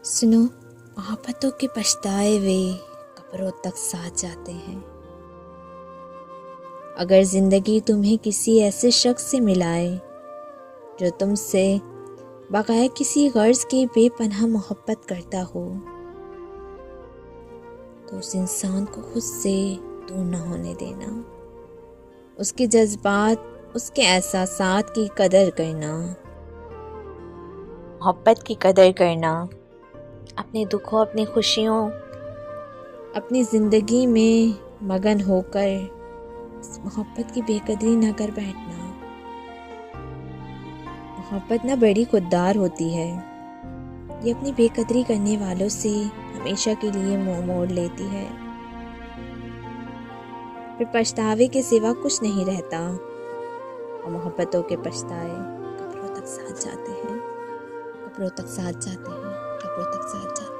सुनो, मोहब्बतों के पछताए वे कब्रों तक साथ जाते हैं। अगर ज़िंदगी तुम्हें किसी ऐसे शख्स से मिलाए जो तुमसे बगैर किसी गर्ज के बेपनाह मोहब्बत करता हो, तो उस इंसान को खुद से दूर न होने देना। उसके जज्बात, उसके एहसासात की कदर करना, मोहब्बत की कदर करना, अपने दुखों, अपनी खुशियों, अपनी ज़िंदगी में मगन होकर इस मोहब्बत की बेकदरी न कर बैठना। मोहब्बत ना बड़ी खुददार होती है, ये अपनी बेकदरी करने वालों से हमेशा के लिए मुंह मोड़ लेती है। फिर पछतावे के सिवा कुछ नहीं रहता और मोहब्बतों के पछताए कब्रों तक साथ जाते हैं, कब्रों तक साथ जाते हैं, कब्रों तक साथ जाते हैं।